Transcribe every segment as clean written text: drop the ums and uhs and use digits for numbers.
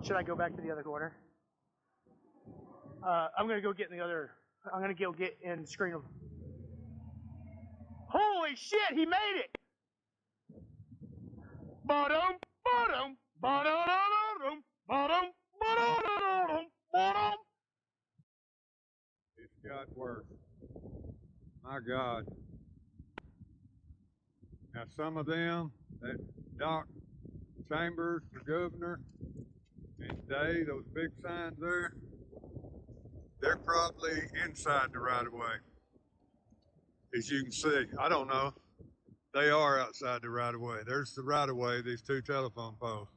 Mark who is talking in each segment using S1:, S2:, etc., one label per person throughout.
S1: Should I go back to the other corner? I'm gonna go get in the other. I'm gonna go get in screen of. Holy shit! He made it! Bottom, bottom, bottom, bottom, bottom, bottom.
S2: It's got worse. My God. Now some of them, that Doc Chambers, the governor, and Day, those big signs there, they're probably inside the right-of-way. As you can see, I don't know. They are outside the right-of-way. There's the right-of-way, these two telephone poles.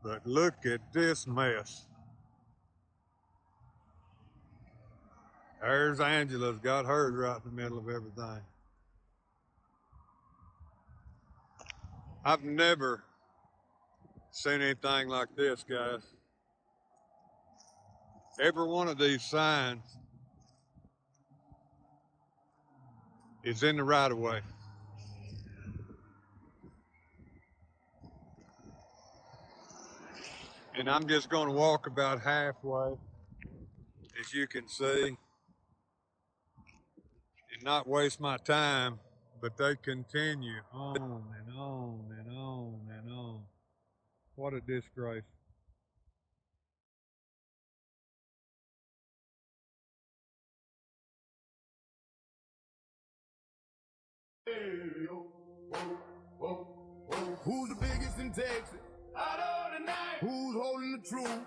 S2: But look at this mess. There's Angela's got hers right in the middle of everything. I've never seen anything like this, guys. Every one of these signs is in the right-of-way. And I'm just going to walk about halfway, as you can see, and not waste my time, but they continue on and on and on and on. What a disgrace.
S3: Who's the biggest in Texas? Out of the night. Who's holding the truth?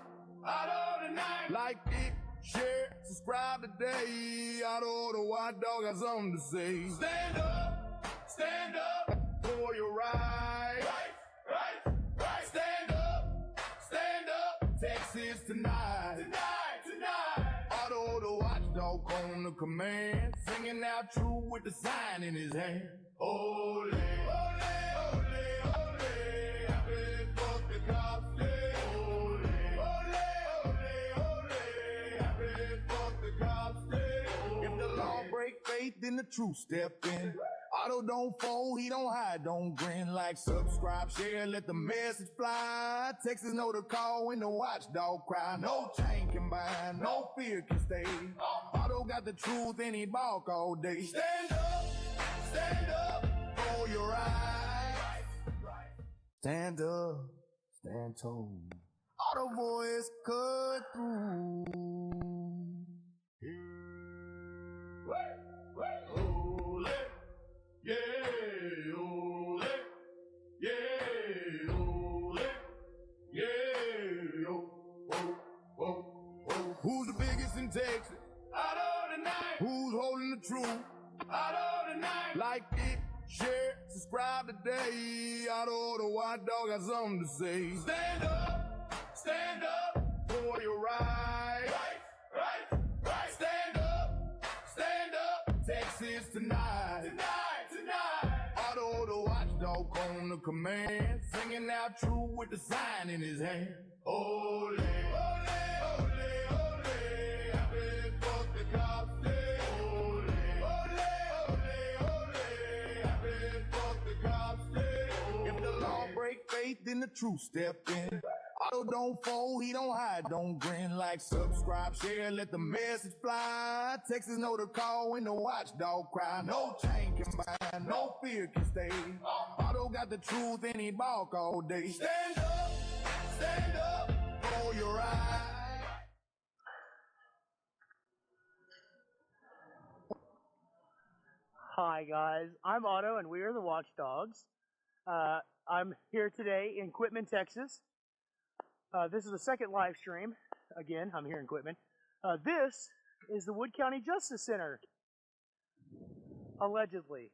S3: Out of the night. Like it, share, subscribe today. Out of the white dog got something to say. Stand up for your right. Right. Stand up, Texas tonight. Out of the watchdog on the command, singing out true with the sign in his hand. Ole, ole, ole, ole, happy fuck the cops day. Ole, ole, ole, ole, happy fuck the cops day. If the law break faith, then the truth step in. Otto don't fold, he don't hide, don't grin. Like, subscribe, share, let the message fly. Texas know the call when the watchdog cry. No chain can bind, no fear can stay. Otto got the truth and he balk all day. Stand up for your right. Stand up, stand tall. Otto voice cut through. Ole, yeah, ole, yeah, ole, yeah, oh. Who's the biggest in Texas? Out of the night. Who's holding the truth? Out of the night. Like it, share, subscribe today. Out of the white dog got something to say. Stand up for your right. Right. Stand up, Texas tonight. Out of the watchdog on the command, singing out true with the sign in his hand. Ole, ole, ole, ole, happy fuck the cops day. Ole, ole, ole, ole, happy fuck the cops day. If the law break faith, then the truth step in. Otto don't fold, he don't hide, don't grin. Like, subscribe, share, let the message fly. Texas know the call when the watchdog cry. No chain can bind, no fear can stay. Otto got the truth and he balk all day. Stand up for your right.
S1: Hi guys, I'm Otto and we are the Watchdogs. I'm here today in Quitman, Texas. This is the second live stream. Again, I'm here in Quitman. This is the Wood County Justice Center. Allegedly.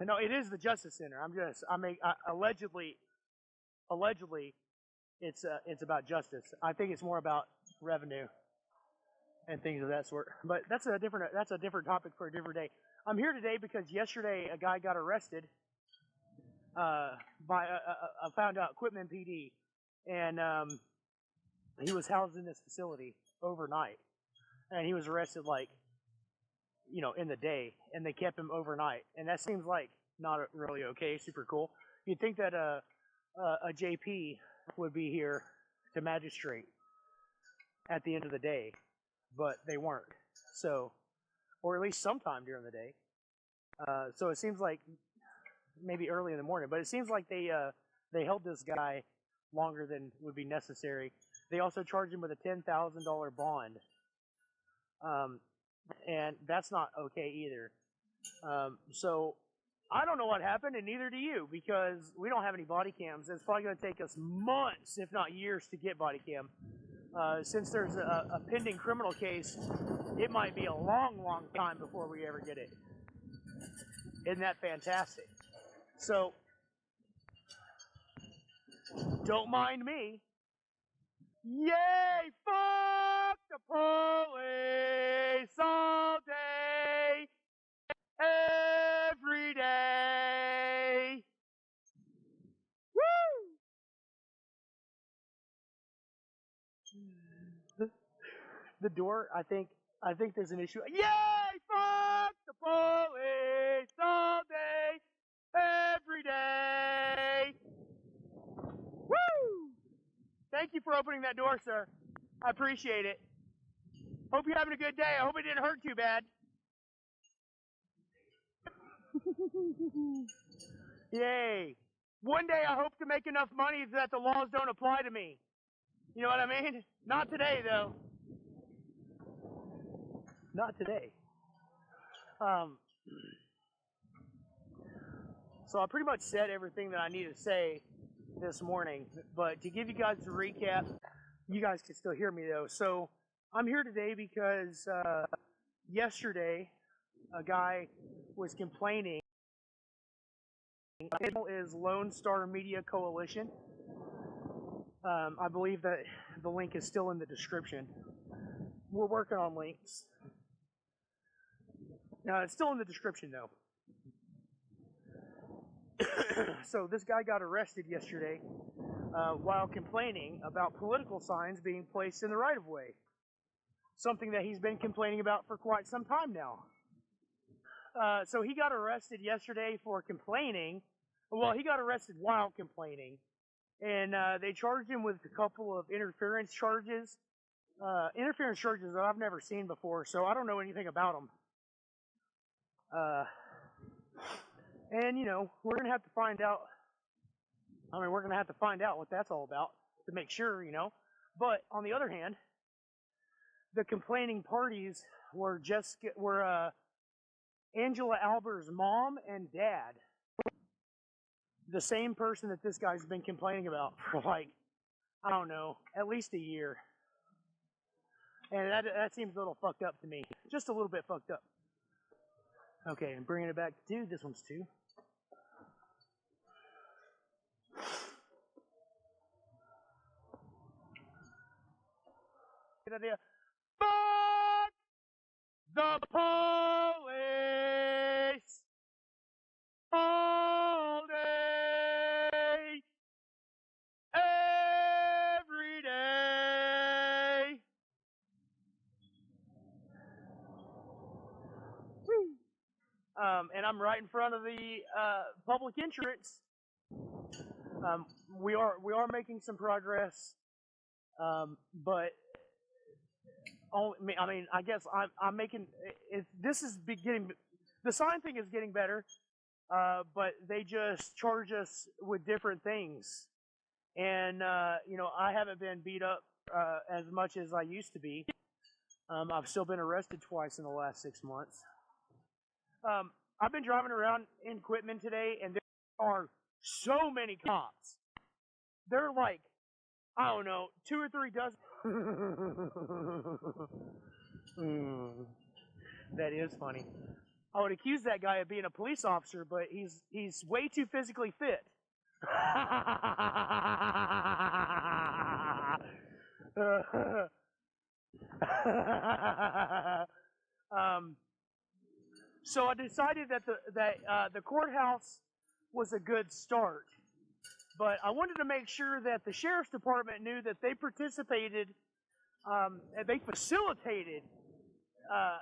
S1: No, it is the Justice Center. Allegedly, it's about justice. I think it's more about revenue and things of that sort. But that's a different topic for a different day. I'm here today because yesterday a guy got arrested I found out Quitman PD, and he was housed in this facility overnight, and he was arrested in the day, and they kept him overnight, and that seems like not really okay. Super cool. You'd think that a JP would be here to magistrate at the end of the day, but they weren't. So, or at least sometime during the day. So it seems like maybe early in the morning, but it seems like they held this guy longer than would be necessary. They also charged him with a $10,000 bond, and that's not okay either. So I don't know what happened, and neither do you, because we don't have any body cams. It's probably going to take us months, if not years, to get body cam. Since there's a pending criminal case, it might be a long, long time before we ever get it. Isn't that fantastic? So, don't mind me. Yay, fuck the police all day, every day. Woo! The door, I think there's an issue. Yay, fuck the police all day, every day. Woo! Thank you for opening that door, sir. I appreciate it. Hope you're having a good day. I hope it didn't hurt too bad. Yay. One day I hope to make enough money that the laws don't apply to me. You know what I mean? Not today, though. Not today. So I pretty much said everything that I need to say this morning, but to give you guys a recap, you guys can still hear me though. So I'm here today because yesterday a guy was complaining. It is Lone Star Media Coalition. I believe that the link is still in the description. We're working on links. Now it's still in the description though. So this guy got arrested yesterday while complaining about political signs being placed in the right-of-way. Something that he's been complaining about for quite some time now. So he got arrested yesterday for complaining. Well, he got arrested while complaining. And they charged him with a couple of interference charges. Interference charges that I've never seen before, so I don't know anything about them. And, you know, we're going to have to find out. I mean, we're going to have to find out what that's all about to make sure, you know. But on the other hand, the complaining parties were Angela Albert's mom and dad. The same person that this guy's been complaining about for like, I don't know, at least a year. And that seems a little fucked up to me. Just a little bit fucked up. Okay, and bringing it back to 2. This one's 2. Good idea. Fuck the police all day, every day. And I'm right in front of the public entrance. We are making some progress, but only, I mean, I guess I'm making. This is getting, the sign thing is getting better, but they just charge us with different things, and you know, I haven't been beat up as much as I used to be. I've still been arrested twice in the last 6 months. I've been driving around in Quitman today, and there are so many cops. They're like, I don't know, 2 or 3 dozen. That is funny. I would accuse that guy of being a police officer, but he's way too physically fit. So I decided that the courthouse was a good start, but I wanted to make sure that the sheriff's department knew that they participated, they facilitated a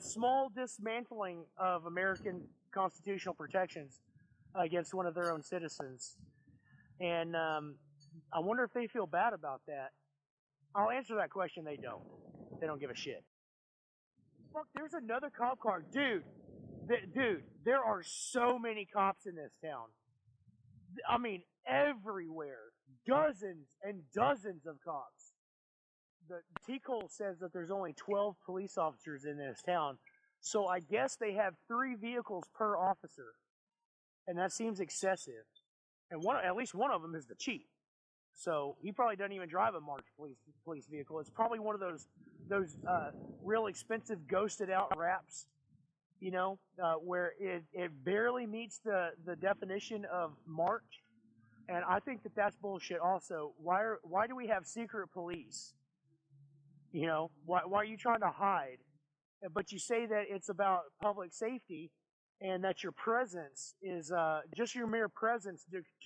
S1: small dismantling of American constitutional protections against one of their own citizens. And I wonder if they feel bad about that. I'll answer that question. They don't. They don't give a shit. Fuck, there's another cop car. Dude, there are so many cops in this town. I mean, everywhere. Dozens and dozens of cops. The T-Cole says that there's only 12 police officers in this town. So I guess they have 3 vehicles per officer. And that seems excessive. And at least one of them is the chief. So he probably doesn't even drive a marked police vehicle. It's probably one of those real expensive ghosted out wraps, you know, where it barely meets the definition of marked. And I think that that's bullshit also. Why do we have secret police? You know, why are you trying to hide? But you say that it's about public safety and that your presence is, just your mere presence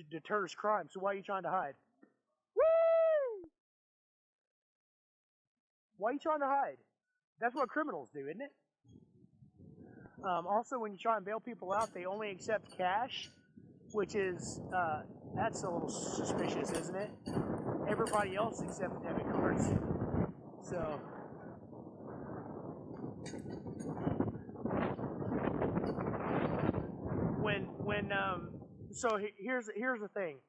S1: deters crime. So why are you trying to hide? Woo! Why are you trying to hide? That's what criminals do, isn't it? Also, when you try and bail people out, they only accept cash, which is, that's a little suspicious, isn't it? Everybody else accepts debit cards. So, so here's the thing.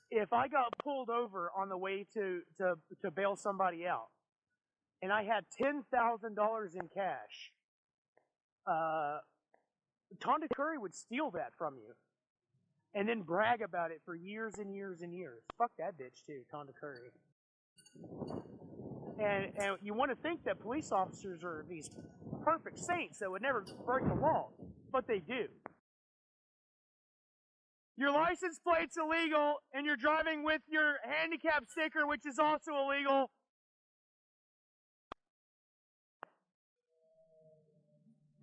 S1: If I got pulled over on the way to bail somebody out, and I had $10,000 in cash, Tonda Curry would steal that from you, and then brag about it for years and years and years. Fuck that bitch too, Tonda Curry. And you want to think that police officers are these perfect saints that would never break the law, but they do. Your license plate's illegal, and you're driving with your handicap sticker, which is also illegal.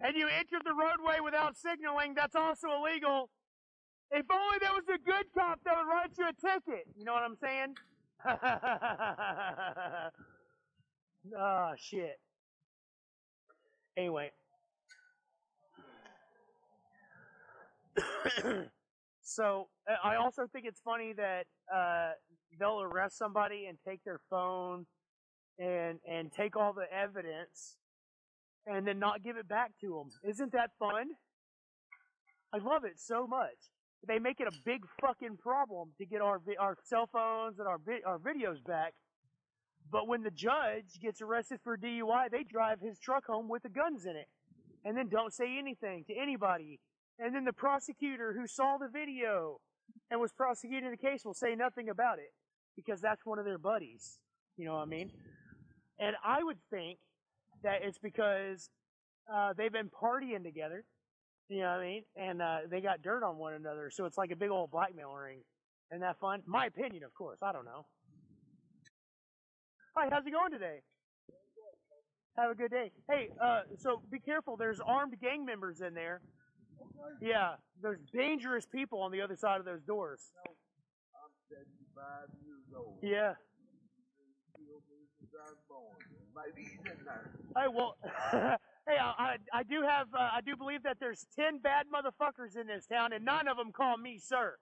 S1: And you entered the roadway without signaling, that's also illegal. If only there was a good cop that would write you a ticket. You know what I'm saying? Oh, shit. Anyway. So, I also think it's funny that they'll arrest somebody and take their phone and take all the evidence and then not give it back to them. Isn't that fun? I love it so much. They make it a big fucking problem to get our cell phones and our videos back. But when the judge gets arrested for DUI, they drive his truck home with the guns in it and then don't say anything to anybody. And then the prosecutor who saw the video and was prosecuting the case will say nothing about it because that's one of their buddies. You know what I mean? And I would think that it's because they've been partying together. You know what I mean? And they got dirt on one another. So it's like a big old blackmail ring. Isn't that fun? My opinion, of course. I don't know. Hi, how's it going today? Have a good day. Hey, so be careful. There's armed gang members in there. Yeah, there's dangerous people on the other side of those doors.
S3: I'm 75 years old.
S1: Yeah.
S3: Maybe he's in there.
S1: Hey, well, hey, I do believe that there's 10 bad motherfuckers in this town, and 9 of them call me sir.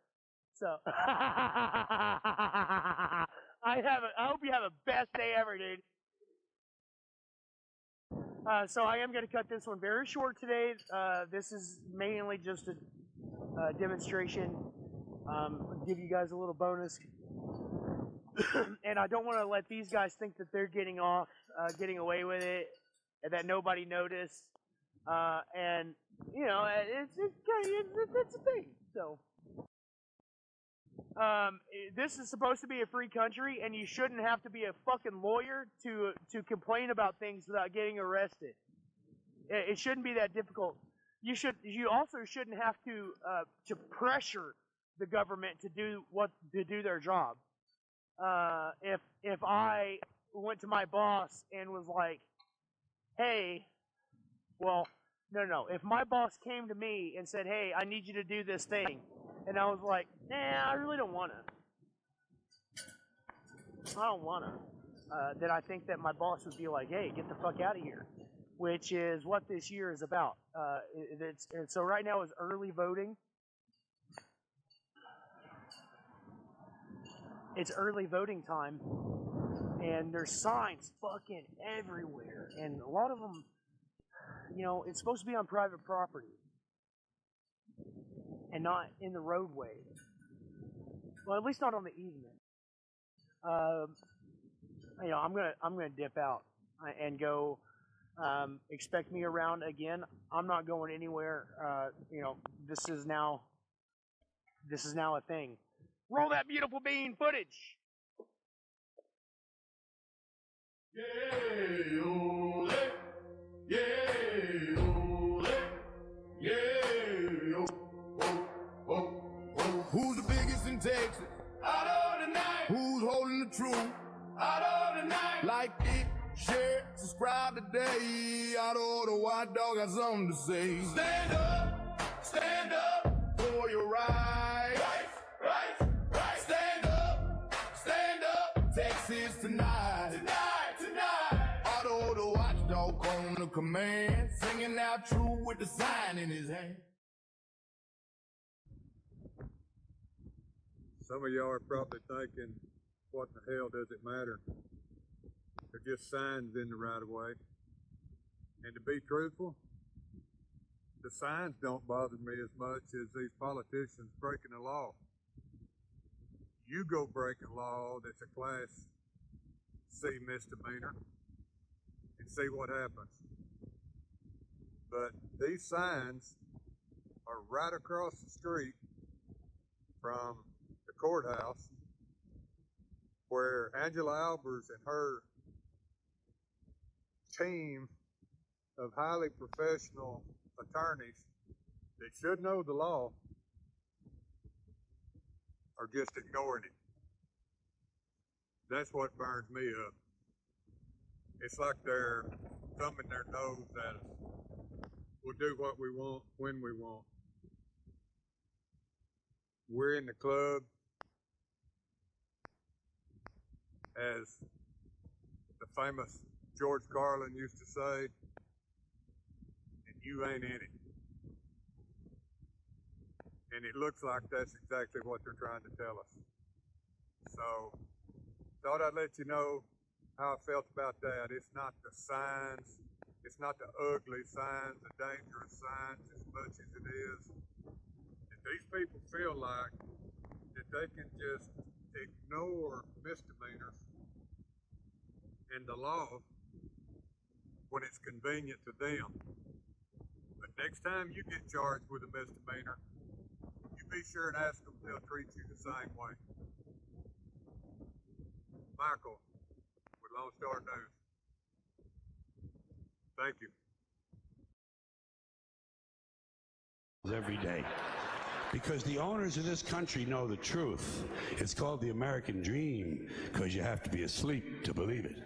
S1: So, I hope you have a best day ever, dude. So I am going to cut this one very short today. This is mainly just a demonstration. Give you guys a little bonus. And I don't want to let these guys think that they're getting away with it, and that nobody noticed. And, you know, it's a thing. So, this is supposed to be a free country, and you shouldn't have to be a fucking lawyer to complain about things without getting arrested. It shouldn't be that difficult. You also shouldn't have to pressure the government to do their job. If I went to my boss and was like, hey, well, no. If my boss came to me and said, hey, I need you to do this thing, and I was like, nah, I really don't want to. Then I think that my boss would be like, hey, get the fuck out of here, which is what this year is about. So right now is early voting. it's early voting time, and there's signs fucking everywhere, and a lot of them, you know, it's supposed to be on private property and not in the roadway. Well, at least not on the easement. You know, I'm gonna dip out and go. Expect me around again. I'm not going anywhere. You know, this is now a thing. Roll that beautiful bean footage.
S3: Yeah, ole, yeah, ole, yeah, oh. Who's the biggest in Texas? Out of the night. Who's holding the truth? Out of the night. Like it, share, subscribe today. Out of the white dog got something to say. Stand up for your right. Right. Stand up, Texas tonight. Otto the watchdog on the command, singing out true with the sign in his hand.
S2: Some of y'all are probably thinking, what the hell does it matter? They're just signs in the right of way. And to be truthful, the signs don't bother me as much as these politicians breaking the law. You go break a law that's a Class C misdemeanor and see what happens. But these signs are right across the street from the courthouse where Angela Albers and her team of highly professional attorneys that should know the law are just ignoring it. That's what burns me up. It's like they're thumbing their nose at us. We'll do what we want when we want. We're in the club, as the famous George Carlin used to say, and you ain't in it. And it looks like that's exactly what they're trying to tell us. So, thought I'd let you know how I felt about that. It's not the signs, it's not the ugly signs, the dangerous signs, as much as it is that these people feel like that they can just ignore misdemeanors and the law when it's convenient to them. But next time you get charged with a misdemeanor, you be sure and ask them if they'll treat you the same way. Michael with Lone Star News. Thank you.
S4: Every day. Because the owners of this country know the truth. It's called the American dream, because you have to be asleep to believe it.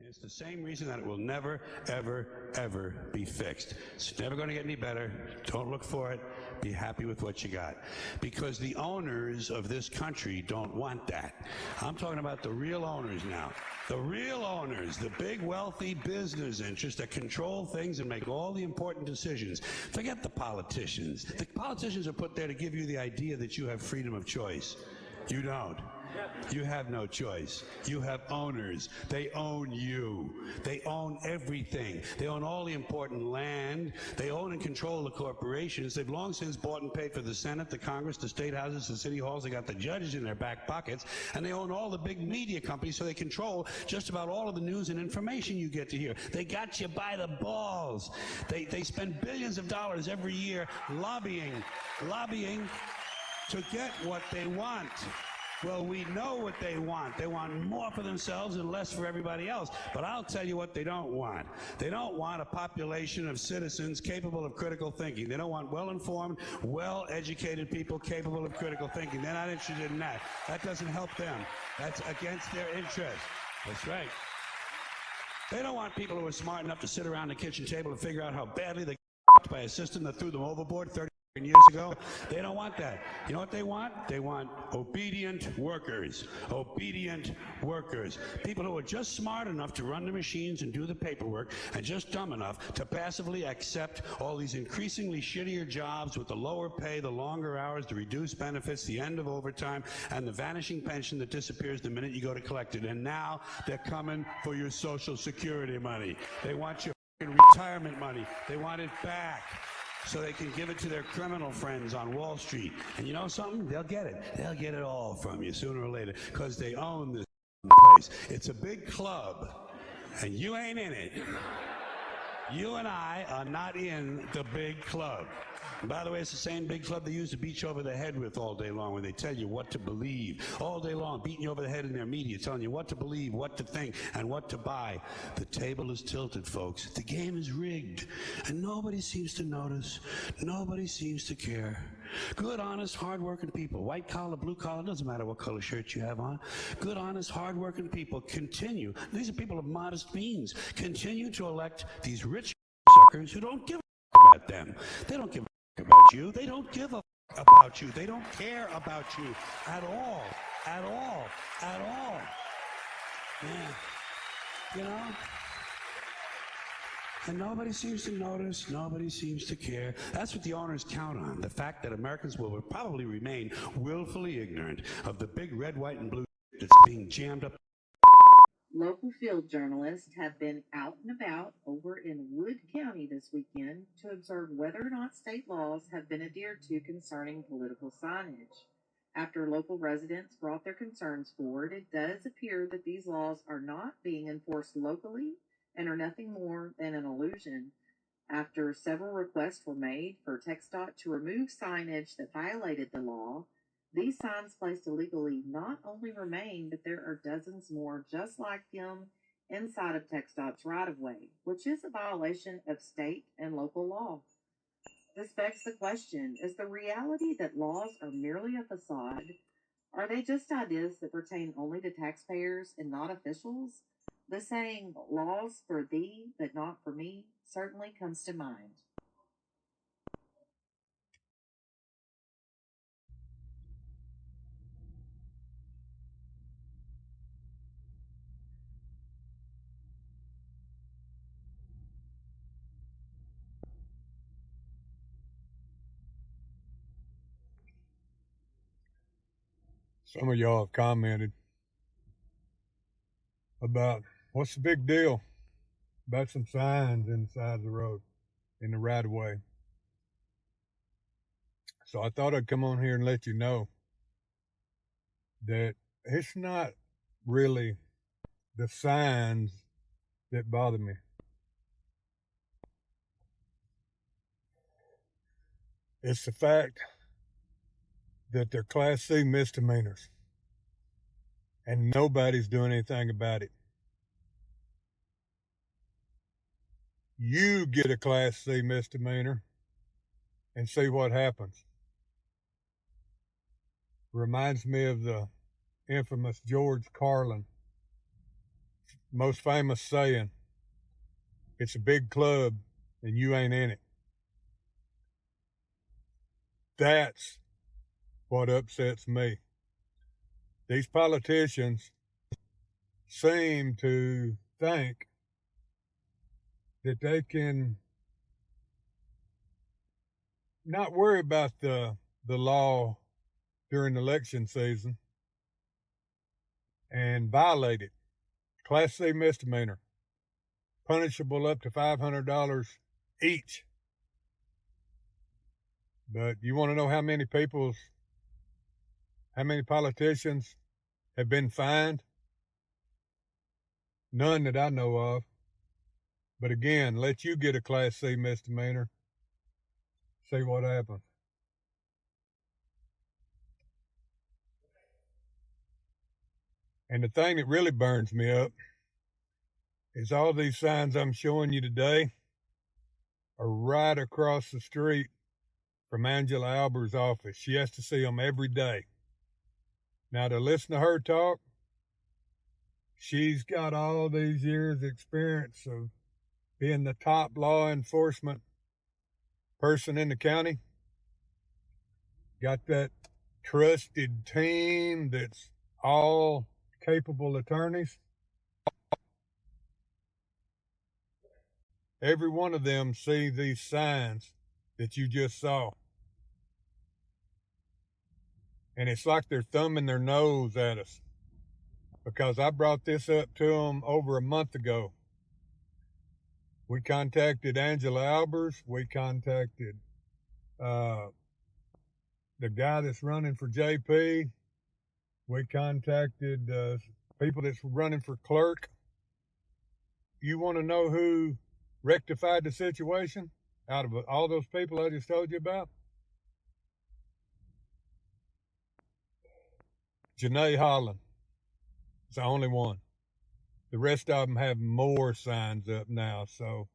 S4: It's the same reason that it will never, ever, ever be fixed. It's never going to get any better. Don't look for it. Be happy with what you got. Because the owners of this country don't want that. I'm talking about the real owners now. The real owners, the big wealthy business interests that control things and make all the important decisions. Forget the politicians. The politicians are put there to give you the idea that you have freedom of choice. You don't. You have no choice. You have owners. They own you. They own everything. They own all the important land. They own and control the corporations. They've long since bought and paid for the Senate, the Congress, the state houses, the city halls. They got the judges in their back pockets. And they own all the big media companies, so they control just about all of the news and information you get to hear. They got you by the balls. They spend billions of dollars every year lobbying to get what they want. Well, we know what they want. They want more for themselves and less for everybody else. But I'll tell you what they don't want. They don't want a population of citizens capable of critical thinking. They don't want well-informed, well-educated people capable of critical thinking. They're not interested in that. That doesn't help them. That's against their interest. That's right. They don't want people who are smart enough to sit around the kitchen table and figure out how badly they got by a system that threw them overboard 30 years ago. They don't want that. You know what they want? They want obedient workers. Obedient workers. People who are just smart enough to run the machines and do the paperwork and just dumb enough to passively accept all these increasingly shittier jobs with the lower pay, the longer hours, the reduced benefits, the end of overtime, and the vanishing pension that disappears the minute you go to collect it. And now they're coming for your Social Security money. They want your retirement money. They want it back, so they can give it to their criminal friends on Wall Street. And you know something? They'll get it. They'll get it all from you sooner or later, because they own this place. It's a big club, and you ain't in it. You and I are not in the big club. And by the way, it's the same big club they used to beat you over the head with all day long, when they tell you what to believe. All day long, beating you over the head in their media, telling you what to believe, what to think, and what to buy. The table is tilted, folks. The game is rigged, and nobody seems to notice. Nobody seems to care. Good, honest, hard-working people, white collar, blue collar, doesn't matter what color shirt you have on. Good, honest, hard-working people continue. These are people of modest means. Continue to elect these rich suckers who don't give a about them. They don't give a about you. They don't give a about you. They don't care about you at all. At all. At all. Yeah. You know? And nobody seems to notice. Nobody seems to care. That's what the owners count on. The fact that Americans will probably remain willfully ignorant of the big red, white, and blue that's being jammed up.
S5: Local field journalists have been out and about over in Wood County this weekend to observe whether or not state laws have been adhered to concerning political signage. After local residents brought their concerns forward, it does appear that these laws are not being enforced locally and are nothing more than an illusion. After several requests were made for TxDOT to remove signage that violated the law, these signs placed illegally not only remain, but there are dozens more just like them inside of TxDOT's right-of-way, which is a violation of state and local law. This begs the question, is the reality that laws are merely a facade? Are they just ideas that pertain only to taxpayers and not officials? The saying, laws for thee, but not for me, certainly comes to mind.
S2: Some of y'all have commented about what's the big deal about some signs inside the road in the right of way. So I thought I'd come on here and let you know that it's not really the signs that bother me. It's the fact that they're Class C misdemeanors and nobody's doing anything about it. You get a Class C misdemeanor and see what happens. Reminds me of the infamous George Carlin, most famous saying, it's a big club and you ain't in it. That's what upsets me. These politicians seem to think that they can not worry about the law during election season and violate it. Class C misdemeanor, punishable up to $500 each. But you want to know how many politicians have been fined? None that I know of. But again, let you get a Class C misdemeanor, see what happens. And the thing that really burns me up is all these signs I'm showing you today are right across the street from Angela Albert's office. She has to see them every day. Now, to listen to her talk, she's got all these years' experience of being the top law enforcement person in the county. Got that trusted team that's all capable attorneys. Every one of them see these signs that you just saw. And it's like they're thumbing their nose at us, because I brought this up to them over a month ago. We contacted Angela Albers. We contacted the guy that's running for JP. We contacted people that's running for clerk. You want to know who rectified the situation out of all those people I just told you about? Janae Holland is the only one. The rest of them have more signs up now. So,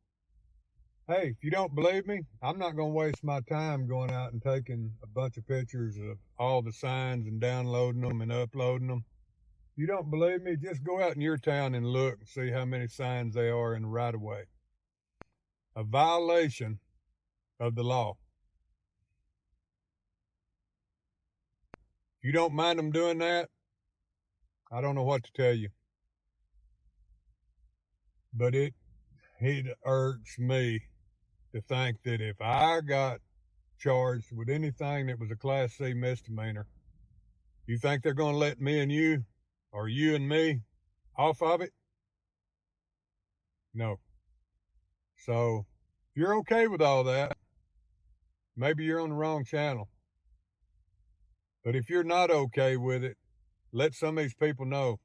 S2: hey, if you don't believe me, I'm not going to waste my time going out and taking a bunch of pictures of all the signs and downloading them and uploading them. If you don't believe me, just go out in your town and look and see how many signs they are in the right of way. A violation of the law. If you don't mind them doing that, I don't know what to tell you. But it irks me to think that if I got charged with anything that was a Class C misdemeanor, you think they're going to let me and you, or you and me, off of it? No. So, if you're okay with all that, maybe you're on the wrong channel. But if you're not okay with it, let some of these people know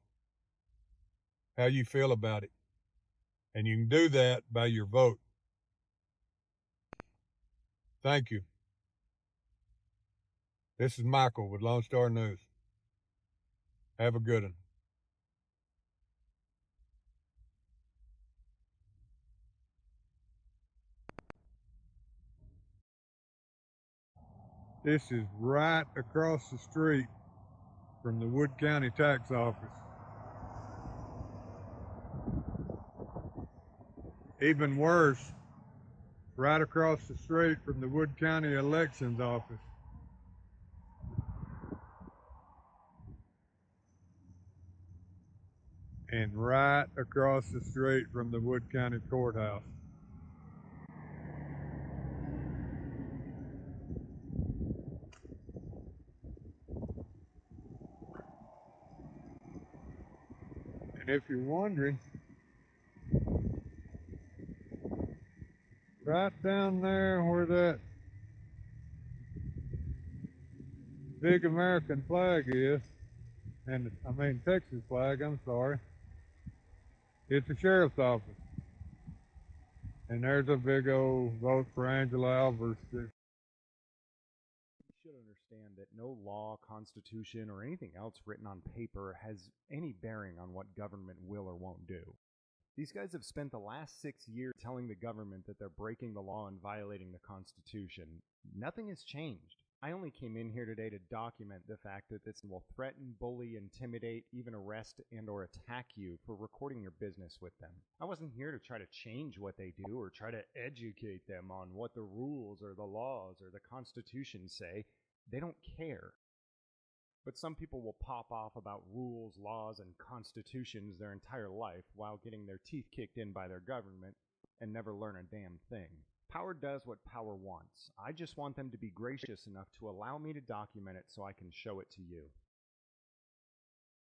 S2: how you feel about it. And you can do that by your vote. Thank you. This is Michael with Lone Star News. Have a good one. This is right across the street from the Wood County Tax Office. Even worse, right across the street from the Wood County Elections Office. And right across the street from the Wood County Courthouse. And if you're wondering, right down there where that big American flag is, Texas flag, I'm sorry, it's the sheriff's office. And there's a big old vote for Angela Albers.
S6: You should understand that no law, constitution, or anything else written on paper has any bearing on what government will or won't do. These guys have spent the last 6 years telling the government that they're breaking the law and violating the Constitution. Nothing has changed. I only came in here today to document the fact that this will threaten, bully, intimidate, even arrest and or attack you for recording your business with them. I wasn't here to try to change what they do or try to educate them on what the rules or the laws or the Constitution say. They don't care. But some people will pop off about rules, laws, and constitutions their entire life while getting their teeth kicked in by their government and never learn a damn thing. Power does what power wants. I just want them to be gracious enough to allow me to document it so I can show it to you.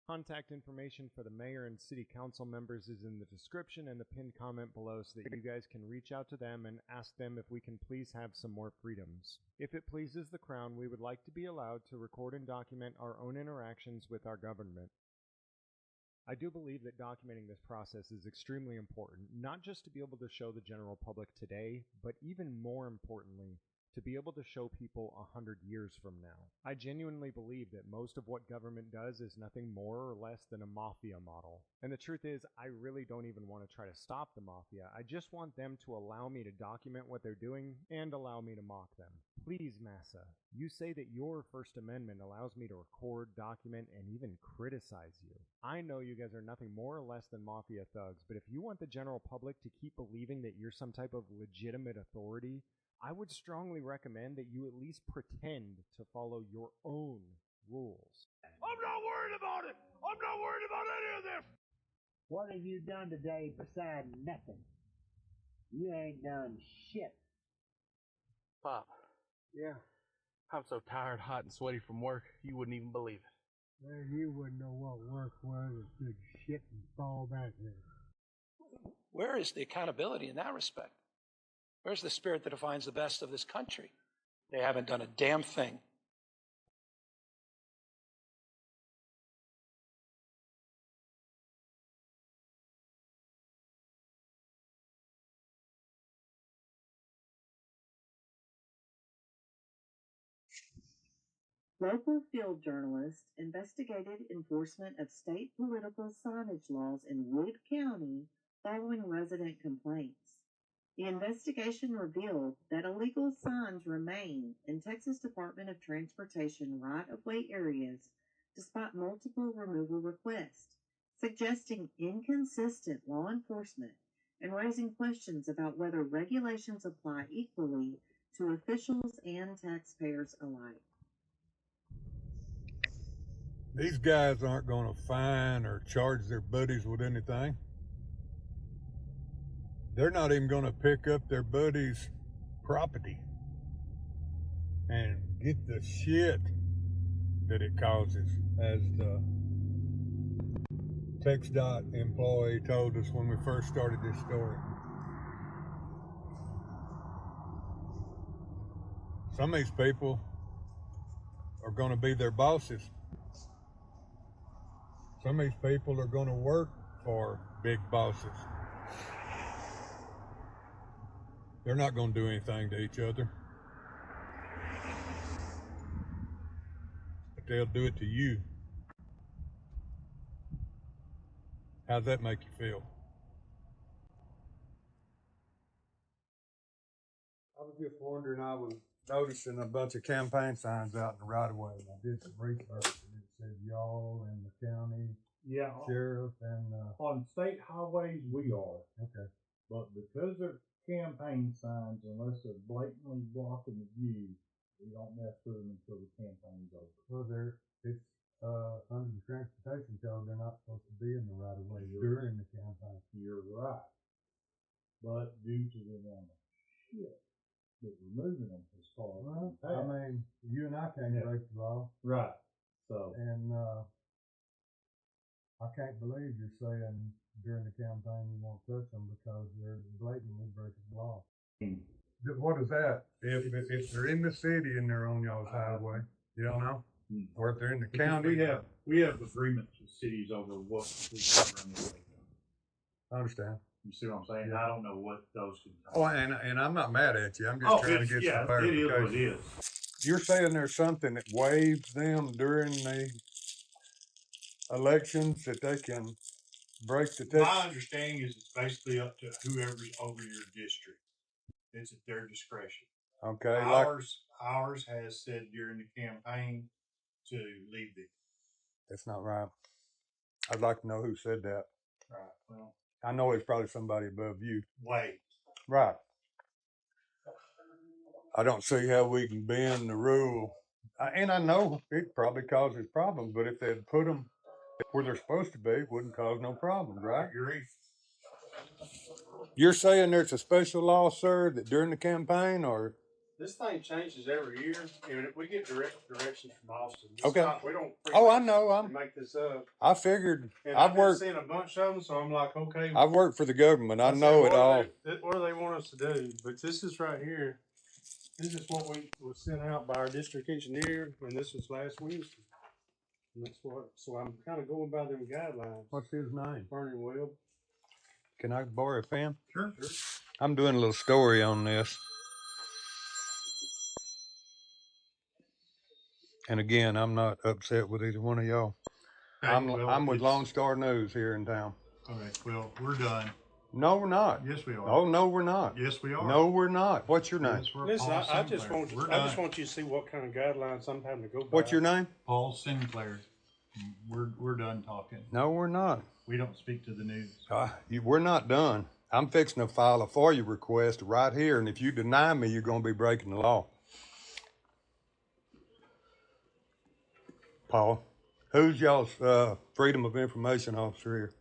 S6: Contact information for the mayor and city council members is in the description and the pinned comment below so that you guys can reach out to them and ask them if we can please have some more freedoms. If it pleases the Crown, we would like to be allowed to record and document our own interactions with our government. I do believe that documenting this process is extremely important, not just to be able to show the general public today, but even more importantly, to be able to show people 100 years from now. I genuinely believe that most of what government does is nothing more or less than a mafia model. And the truth is, I really don't even want to try to stop the mafia. I just want them to allow me to document what they're doing and allow me to mock them. Please, NASA, you say that your First Amendment allows me to record, document, and even criticize you. I know you guys are nothing more or less than mafia thugs, but if you want the general public to keep believing that you're some type of legitimate authority, I would strongly recommend that you at least pretend to follow your own rules.
S3: I'm not worried about it. I'm not worried about any of this.
S7: What have you done today besides nothing? You ain't done shit.
S8: Pop. Yeah. I'm so tired, hot, and sweaty from work, you wouldn't even believe it.
S7: Well, you wouldn't know what work was if you'd shit and fall back there.
S9: Where is the accountability in that respect? Where's the spirit that defines the best of this country? They haven't done a damn thing.
S5: Local field journalists investigated enforcement of state political signage laws in Wood County following resident complaints. The investigation revealed that illegal signs remain in Texas Department of Transportation right-of-way areas despite multiple removal requests, suggesting inconsistent law enforcement and raising questions about whether regulations apply equally to officials and taxpayers alike.
S2: These guys aren't going to fine or charge their buddies with anything. They're not even going to pick up their buddies' property and get the shit that it causes, as the TxDOT employee told us when we first started this story. Some of these people are going to be their bosses. Some of these people are going to work for big bosses. They're not going to do anything to each other. But they'll do it to you. How's that make you feel? I was just wondering, I was noticing a bunch of campaign signs out in the right of way, and I did some research, and it said y'all and the county sheriff and
S10: on state highways we are,
S2: okay.
S10: but because they're campaign signs, unless they're blatantly blocking the view, we don't mess with them until the campaign's over.
S2: Well, it's under the transportation code, they're not supposed to be in the right of way during the campaign.
S10: You're right, but due to the amount of shit that we're moving them as far as
S2: I mean, you and I can't break the law.
S10: Right. So,
S2: and I can't believe you're saying during the campaign you won't touch them because they're blatantly breaking the law. What is that? If they're in the city and they're on y'all's highway, you don't know? Or if they're in the county?
S10: We have agreements with cities over what we cover in the way.
S2: I understand.
S10: You see what I'm saying? I don't know what those can
S2: Oh, and I'm not mad at you. I'm just trying to get some clarification.
S10: It is what it is.
S2: You're saying there's something that waives them during the elections that they can break the text?
S10: My understanding is it's basically up to whoever's over your district. It's at their discretion.
S2: Okay.
S10: Ours has said during the campaign to leave it.
S2: That's not right. I'd like to know who said that.
S10: Right. Well,
S2: I know it's probably somebody above you.
S10: wait.
S2: Right. I don't see how we can bend the rule. And I know it probably causes problems, but if they'd put them where they're supposed to be, it wouldn't cause no problems, right?
S10: I agree.
S2: You're saying there's a special law, sir, that during the campaign, or?
S10: This thing changes every year, and if we get directions from Austin.
S2: Okay.
S10: We don't.
S2: I know.
S10: Make this up.
S2: I figured.
S10: And
S2: I've worked.
S10: Seen a bunch of them, so I'm like, okay.
S2: I've worked for the government. I know it all.
S10: What do they want us to do? But this is right here. This is what was sent out by our district engineer, and this was last Wednesday. And that's what. So I'm kind of going by them guidelines.
S2: What's his name?
S10: Burning Webb.
S2: Can I borrow a pen?
S10: Sure.
S2: I'm doing a little story on this. And again, I'm not upset with either one of y'all. I'm with Lone Star News here in town.
S11: All right, well, we're done.
S2: No, we're not.
S11: Yes, we are.
S2: Oh, no, we're not.
S11: Yes, we are.
S2: No, we're not. What's your name?
S11: Yes, we're
S10: Listen,
S11: Paul
S10: I just
S11: Sinclair.
S10: want
S11: We're
S10: I just
S11: done.
S10: want you to see what kind of guidelines I'm having to go by.
S2: What's your name?
S11: Paul Sinclair. We're done talking.
S2: No, we're not.
S11: We don't speak to the news.
S2: We're not done. I'm fixing to file a FOIA request right here, and if you deny me, you're going to be breaking the law. Paul, who's y'all's Freedom of Information officer here?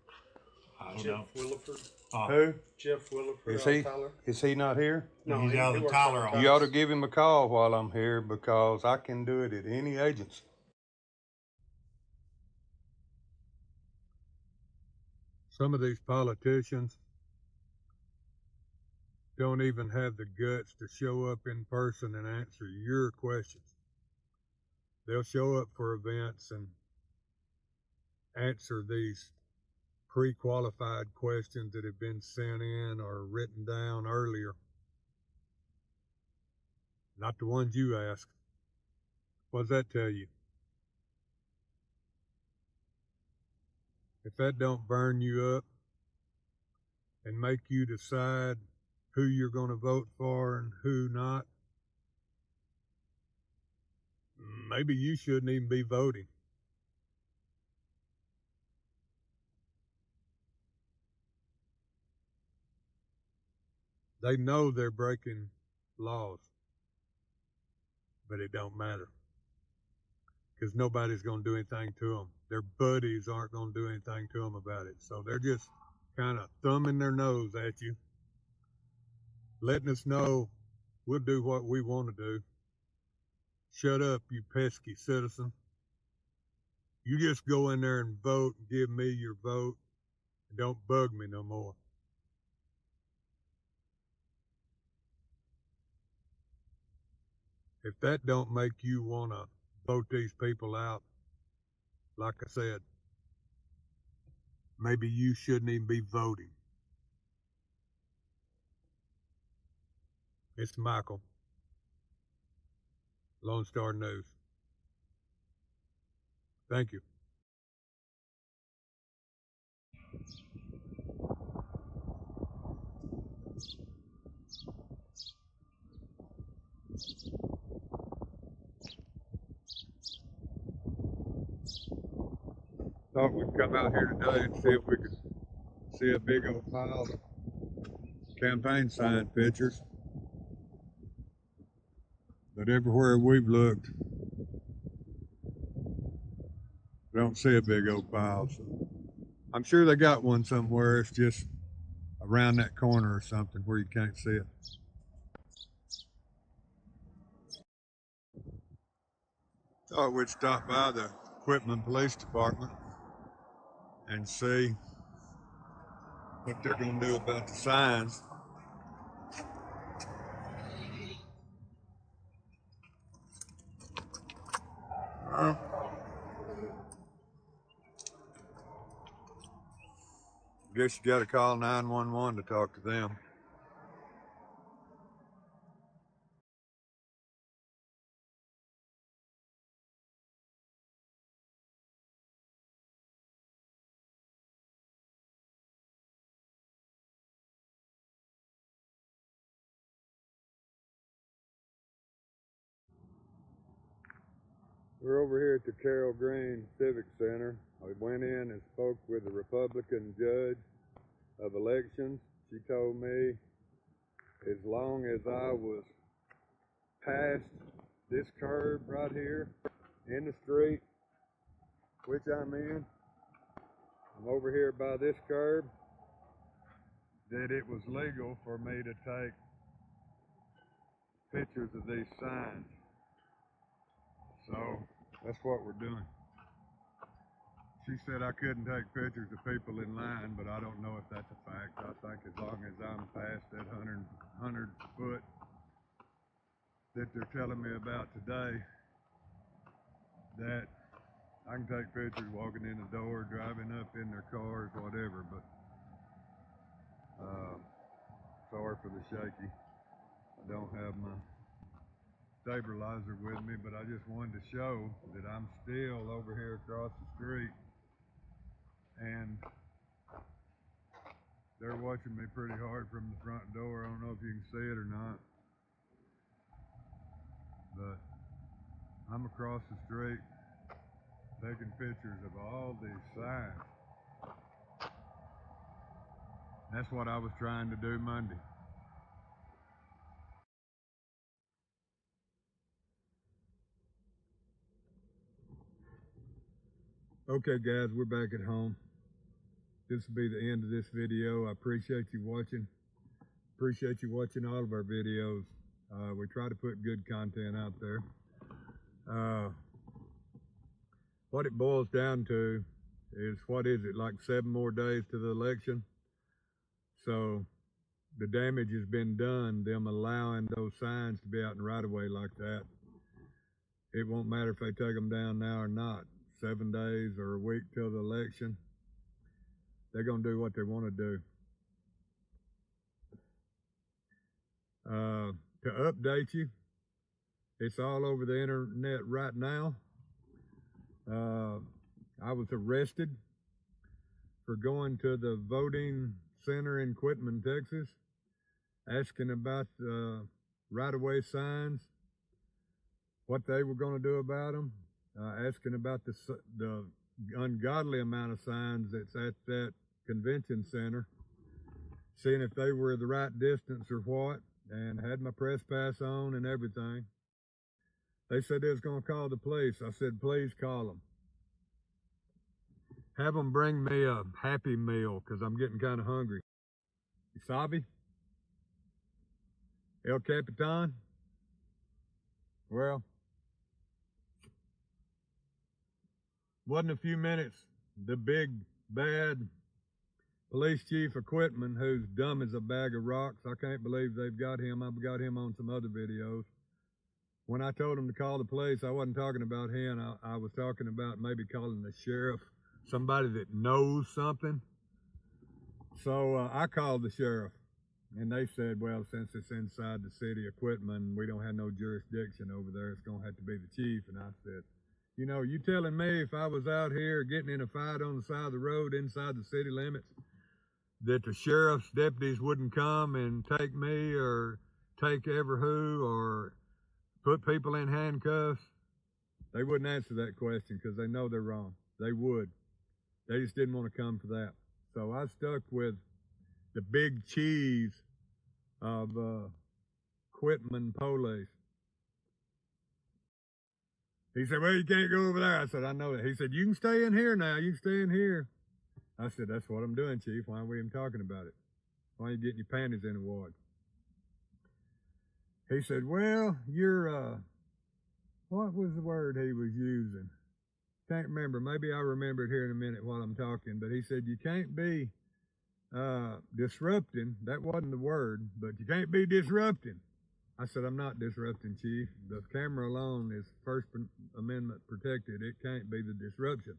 S11: I don't
S10: Jeff
S11: know.
S10: Williford.
S2: Who?
S10: Jeff Williford.
S2: Is he not here?
S10: No,
S11: he's out of the Tyler office.
S2: You ought to give him a call while I'm here because I can do it at any agency. Some of these politicians don't even have the guts to show up in person and answer your questions. They'll show up for events and answer these pre-qualified questions that have been sent in or written down earlier. Not the ones you asked. What does that tell you? If that don't burn you up and make you decide who you're going to vote for and who not, maybe you shouldn't even be voting. They know they're breaking laws, but it don't matter because nobody's going to do anything to them. Their buddies aren't going to do anything to them about it. So they're just kind of thumbing their nose at you, letting us know we'll do what we want to do. Shut up, you pesky citizen. You just go in there and vote and give me your vote and don't bug me no more. If that don't make you want to vote these people out, like I said, maybe you shouldn't even be voting. It's Michael, Lone Star News. Thank you. Thought we'd come out here today and see if we could see a big old pile of campaign sign pictures. But everywhere we've looked, we don't see a big old pile. So I'm sure they got one somewhere. It's just around that corner or something where you can't see it. Thought we'd stop by the Quitman Police Department and see what they're going to do about the signs. Guess you got to call 911 to talk to them. We're over here at the Carroll Civic Center. I went in and spoke with the Republican judge of elections. She told me as long as I was past this curb right here in the street, which I'm in, I'm over here by this curb, that it was legal for me to take pictures of these signs. So that's what we're doing. She said I couldn't take pictures of people in line, but I don't know if that's a fact. I think as long as I'm past that 100 foot that they're telling me about today, that I can take pictures walking in the door, driving up in their cars, whatever, but sorry for the shaky. I don't have my stabilizer with me, but I just wanted to show that I'm still over here across the street, and they're watching me pretty hard from the front door. I don't know if you can see it or not, but I'm across the street taking pictures of all these signs. That's what I was trying to do Monday. Okay guys, we're back at home. This will be the end of this video. I appreciate you watching. Appreciate you watching all of our videos. We try to put good content out there. What it boils down to is, what is it, like 7 more days to the election? So the damage has been done, them allowing those signs to be out in right of way like that. It won't matter if they take them down now or not. 7 days or a week till the election, they're going to do what they want to do. To update you, it's all over the internet right now. I was arrested for going to the voting center in Quitman, Texas, asking about right-of-way signs, what they were going to do about them, asking about the ungodly amount of signs that's at that convention center, seeing if they were the right distance or what, and had my press pass on and everything. They said they was going to call the police. I said, please call them. Have them bring me a Happy Meal, because I'm getting kind of hungry. Wasabi? El Capitan? Well, wasn't a few minutes, the big, bad police chief of Quitman, who's dumb as a bag of rocks. I can't believe they've got him. I've got him on some other videos. When I told him to call the police, I wasn't talking about him. I was talking about maybe calling the sheriff, somebody that knows something. So I called the sheriff, and they said, well, since it's inside the city of Quitman, we don't have no jurisdiction over there. It's going to have to be the chief. And I said, you know, you telling me if I was out here getting in a fight on the side of the road inside the city limits, that the sheriff's deputies wouldn't come and take me or take ever who or put people in handcuffs? They wouldn't answer that question because they know they're wrong. They would. They just didn't want to come for that. So I stuck with the big cheese of Quitman police. He said, well, you can't go over there. I said, I know that. He said, you can stay in here now. You can stay in here. I said, that's what I'm doing, Chief. Why are we even talking about it? Why are you getting your panties in the wad? He said, well, you're, what was the word he was using? Can't remember. Maybe I'll remember it here in a minute while I'm talking. But he said, you can't be disrupting. That wasn't the word, but you can't be disrupting. I said, I'm not disrupting, Chief. The camera alone is First Amendment protected. It can't be the disruption.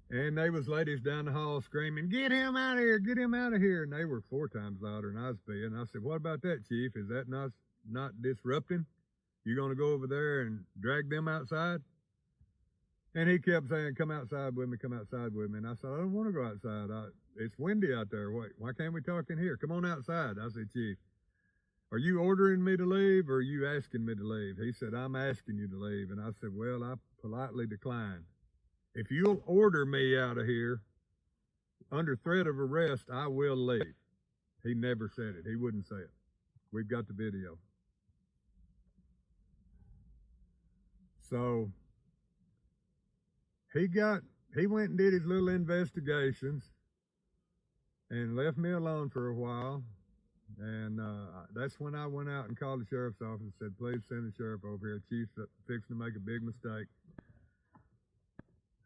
S2: And they was ladies down the hall screaming, get him out of here, get him out of here. And they were 4 times louder than I was being. And I said, what about that, Chief? Is that not disrupting? You going to go over there and drag them outside? And he kept saying, come outside with me, come outside with me. And I said, I don't want to go outside. It's windy out there. Why can't we talk in here? Come on outside. I said, Chief, are you ordering me to leave or are you asking me to leave? He said, I'm asking you to leave. And I said, well, I politely declined. If you'll order me out of here under threat of arrest, I will leave. He never said it. He wouldn't say it. We've got the video. So he went and did his little investigations and left me alone for a while. And that's when I went out and called the sheriff's office and said, please send the sheriff over here. Chief's fixing to make a big mistake.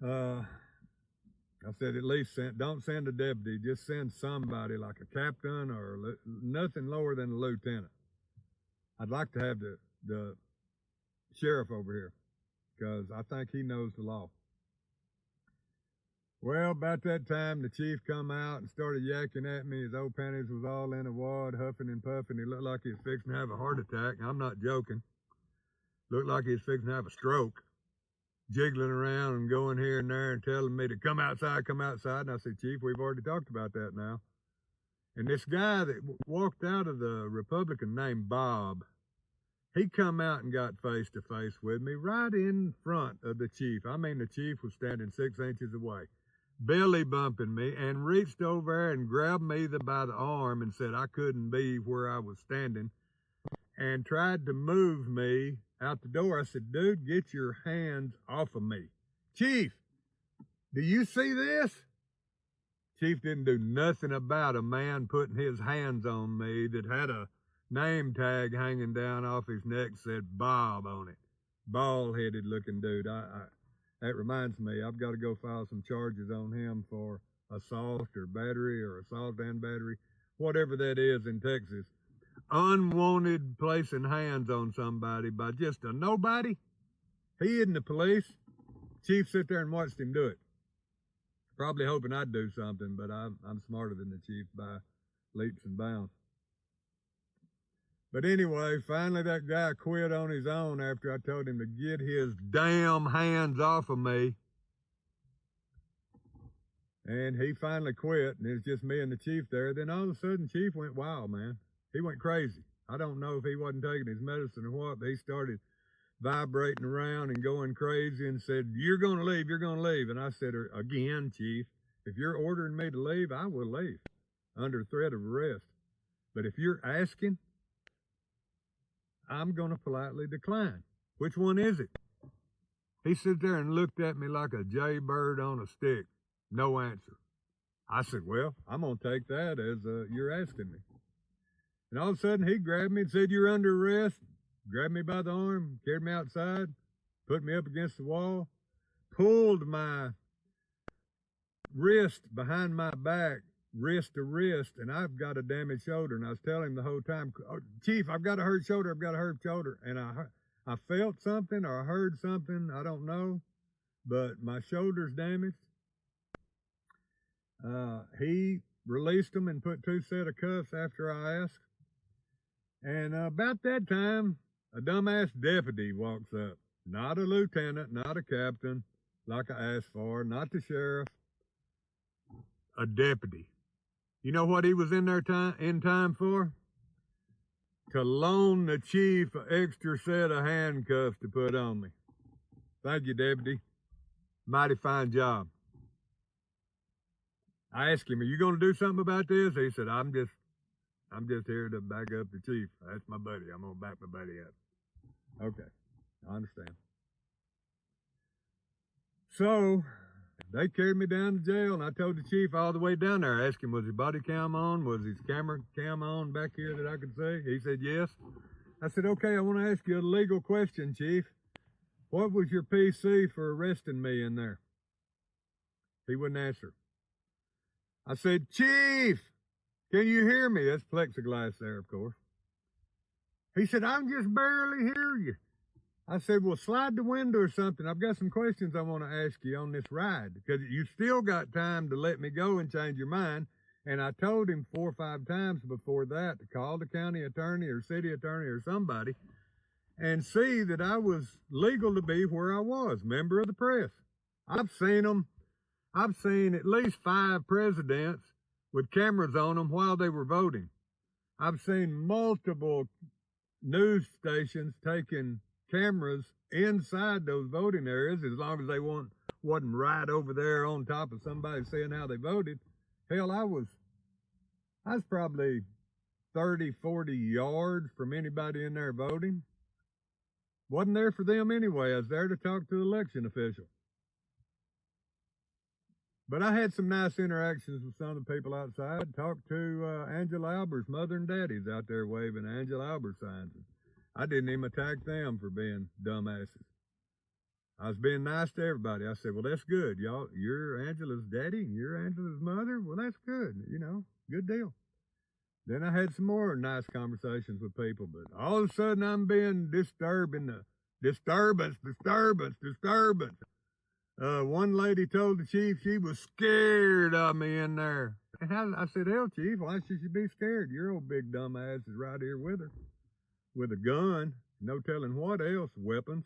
S2: I said, at least don't send a deputy, just send somebody like a captain or nothing lower than a lieutenant. I'd like to have the sheriff over here because I think he knows the law. Well, about that time, the chief come out and started yakking at me. His old panties was all in a wad, huffing and puffing. He looked like he was fixing to have a heart attack. I'm not joking. Looked like he was fixing to have a stroke, jiggling around and going here and there and telling me to come outside, come outside. And I said, Chief, we've already talked about that now. And this guy that walked out of the Republican named Bob, he come out and got face to face with me right in front of the chief. I mean, the chief was standing 6 inches away, belly bumping me, and reached over there and grabbed me by the arm and said I couldn't be where I was standing and tried to move me out the door. I said, dude, get your hands off of me. Chief, do you see this? Chief didn't do nothing about a man putting his hands on me that had a name tag hanging down off his neck, said Bob on it. Bald-headed looking dude. That reminds me, I've got to go file some charges on him for assault or battery or assault and battery, whatever that is in Texas. Unwanted placing hands on somebody by just a nobody. He isn't the police. Chief sit there and watched him do it. Probably hoping I'd do something, but I'm smarter than the chief by leaps and bounds. But anyway, finally that guy quit on his own after I told him to get his damn hands off of me. And he finally quit, and it's just me and the chief there. Then all of a sudden, Chief went wild, man. He went crazy. I don't know if he wasn't taking his medicine or what, but he started vibrating around and going crazy and said, you're going to leave, you're going to leave. And I said, again, Chief, if you're ordering me to leave, I will leave under threat of arrest. But if you're asking, I'm going to politely decline. Which one is it? He sat there and looked at me like a jaybird on a stick. No answer. I said, well, I'm going to take that as you're asking me. And all of a sudden, he grabbed me and said, you're under arrest. Grabbed me by the arm, carried me outside, put me up against the wall, pulled my wrist behind my back, wrist to wrist, and I've got a damaged shoulder. And I was telling him the whole time, oh, Chief, I've got a hurt shoulder, I've got a hurt shoulder. And I felt something or I heard something, I don't know, but my shoulder's damaged. He released them and put 2 sets of cuffs after I asked. And about that time, a dumbass deputy walks up. Not a lieutenant, not a captain, like I asked for, not the sheriff. A deputy. You know what he was in there in time for? To loan the chief an extra set of handcuffs to put on me. Thank you, deputy. Mighty fine job. I asked him, are you going to do something about this? He said, I'm just here to back up the chief. That's my buddy. I'm going to back my buddy up. Okay, I understand. So, they carried me down to jail, and I told the chief all the way down there. I asked him, was his body cam on? Was his camera cam on back here that I could see? He said, yes. I said, okay, I want to ask you a legal question, Chief. What was your PC for arresting me in there? He wouldn't answer. I said, Chief, can you hear me? That's plexiglass there, of course. He said, I'm just barely hearing you. I said, well, slide the window or something. I've got some questions I want to ask you on this ride, because you still got time to let me go and change your mind. And I told him 4 or 5 times before that to call the county attorney or city attorney or somebody and see that I was legal to be where I was, member of the press. I've seen them. I've seen at least 5 presidents with cameras on them while they were voting. I've seen multiple news stations taking cameras inside those voting areas, as long as they wasn't right over there on top of somebody seeing how they voted. Hell, I was probably 30, 40 yards from anybody in there voting. Wasn't there for them anyway. I was there to talk to the election official. But I had some nice interactions with some of the people outside. Talked to Angela Albert's mother and daddies out there waving Angela Albert signs. I didn't even attack them for being dumbasses. I was being nice to everybody. I said, well, that's good. Y'all, you're Angela's daddy and you're Angela's mother. Well, that's good. You know, good deal. Then I had some more nice conversations with people, but all of a sudden I'm being disturbance. One lady told the chief she was scared of me in there. And I said, hell, Chief, why should she be scared? Your old big dumb ass is right here with her, with a gun. no telling what else, weapons.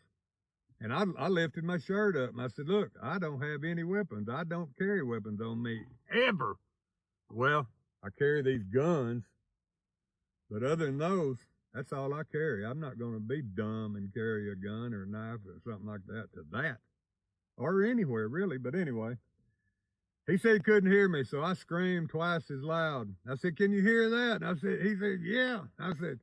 S2: And I lifted my shirt up and I said, look, I don't have any weapons. I don't carry weapons on me, ever. Well, I carry these guns, but other than those, that's all I carry. I'm not going to be dumb and carry a gun or a knife or something like that to that. Or anywhere, really, but anyway. He said he couldn't hear me, so I screamed twice as loud. I said, can you hear that? And he said, yeah. I said,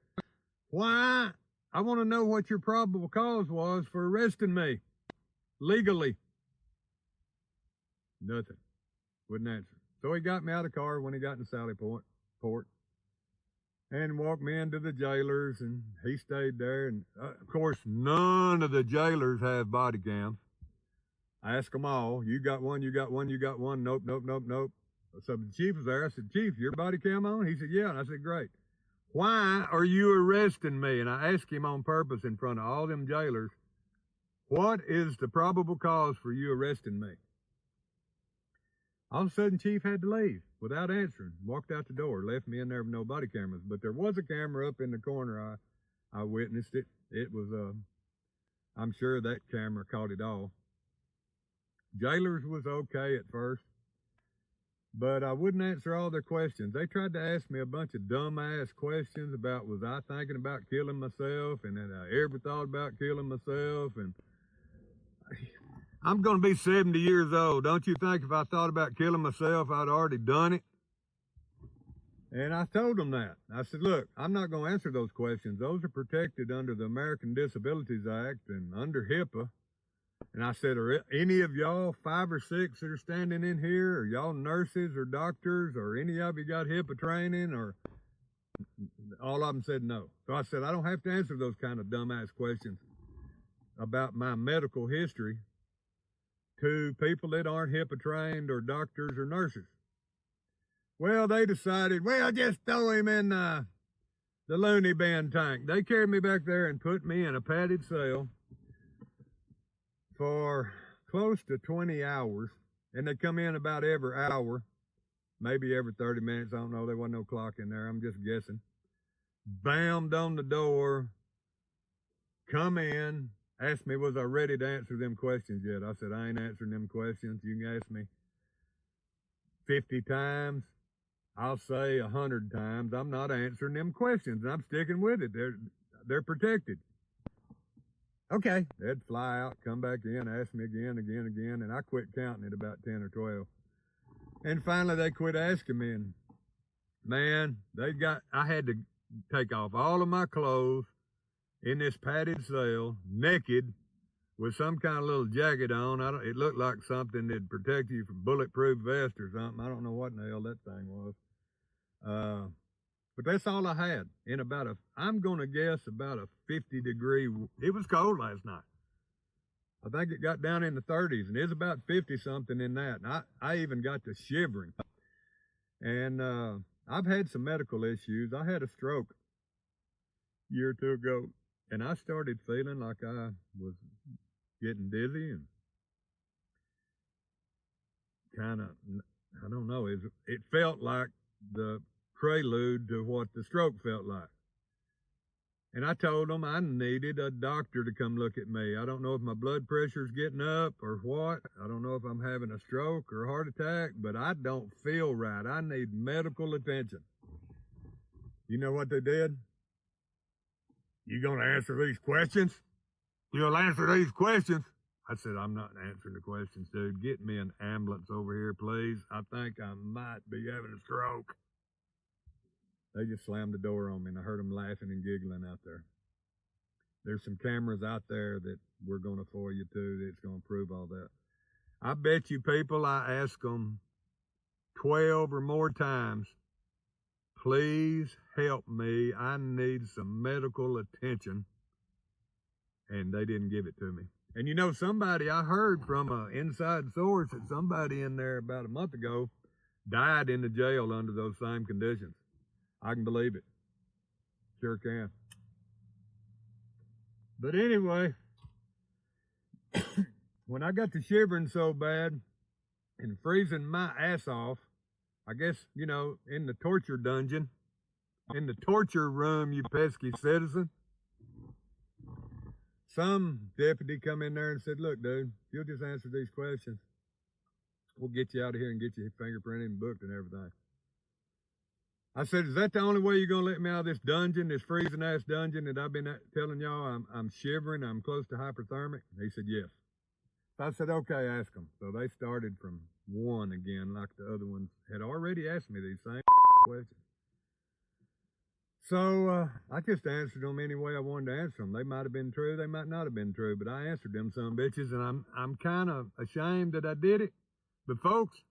S2: why? I want to know what your probable cause was for arresting me legally. Nothing. Wouldn't answer. So he got me out of the car when he got in Sally Port and walked me into the jailers, and he stayed there. And of course, none of the jailers have body cams. I asked them all, you got one, you got one, you got one. Nope, nope, nope, nope. So the chief was there. I said, Chief, your body cam on? He said, yeah. And I said, great. Why are you arresting me? And I asked him on purpose in front of all them jailers, what is the probable cause for you arresting me? All of a sudden, Chief had to leave without answering. Walked out the door, left me in there with no body cameras. But there was a camera up in the corner. I witnessed it. It was, I'm sure that camera caught it all. Jailers was okay at first, but I wouldn't answer all their questions. They tried to ask me a bunch of dumb-ass questions about, was I thinking about killing myself, and had I ever thought about killing myself, and I'm going to be 70 years old. Don't you think if I thought about killing myself, I'd already done it? And I told them that. I said, look, I'm not going to answer those questions. Those are protected under the American Disabilities Act and under HIPAA. And I said, are any of y'all 5 or 6 that are standing in here, are y'all nurses or doctors, or any of you got HIPAA training? Or all of them said no. So I said, I don't have to answer those kind of dumbass questions about my medical history to people that aren't HIPAA trained or doctors or nurses. Well, they decided, well, just throw him in the loony bin tank. They carried me back there and put me in a padded cell for close to 20 hours, and they come in about every hour, maybe every 30 minutes. I don't know. There wasn't no clock in there. I'm just guessing. Bammed on the door, come in, asked me, was I ready to answer them questions yet? I said, I ain't answering them questions. You can ask me 50 times. I'll say 100 times. I'm not answering them questions, and I'm sticking with it. They're protected. Okay, they'd fly out, come back in, ask me again, and I quit counting at about 10 or 12. And finally they quit asking me, and man, I had to take off all of my clothes in this padded cell, naked, with some kind of little jacket on. It looked like something that'd protect you from bulletproof vest or something. I don't know what in the hell that thing was. But that's all I had in I'm going to guess about a 50-degree, it was cold last night. I think it got down in the 30s, and it's about 50-something in that. And I even got to shivering. And I've had some medical issues. I had a stroke a year or two ago, and I started feeling like I was getting dizzy and kind of, I don't know, it felt like the prelude to what the stroke felt like. And I told them I needed a doctor to come look at me. I don't know if my blood pressure's getting up or what. I don't know if I'm having a stroke or a heart attack, but I don't feel right. I need medical attention. You know what they did? You gonna answer these questions? You'll answer these questions? I said, I'm not answering the questions, dude. Get me an ambulance over here, please. I think I might be having a stroke. They just slammed the door on me, and I heard them laughing and giggling out there. There's some cameras out there that we're going to FOIA you to that's going to prove all that. I bet you people, I asked them 12 or more times, please help me. I need some medical attention. And they didn't give it to me. And you know, I heard from an inside source that somebody in there about a month ago died in the jail under those same conditions. I can believe it. Sure can. But anyway, when I got to shivering so bad and freezing my ass off, I guess, you know, in the torture dungeon, in the torture room, you pesky citizen, some deputy come in there and said, look, dude, if you'll just answer these questions, we'll get you out of here and get you fingerprinted and booked and everything. I said, is that the only way you're going to let me out of this dungeon, this freezing-ass dungeon that I've been telling y'all I'm shivering, I'm close to hypothermic? He said, yes. So I said, okay, ask them. So they started from one again, like the other ones had already asked me these same questions. So I just answered them any way I wanted to answer them. They might have been true, they might not have been true, but I answered them some bitches, and I'm kind of ashamed that I did it. But folks,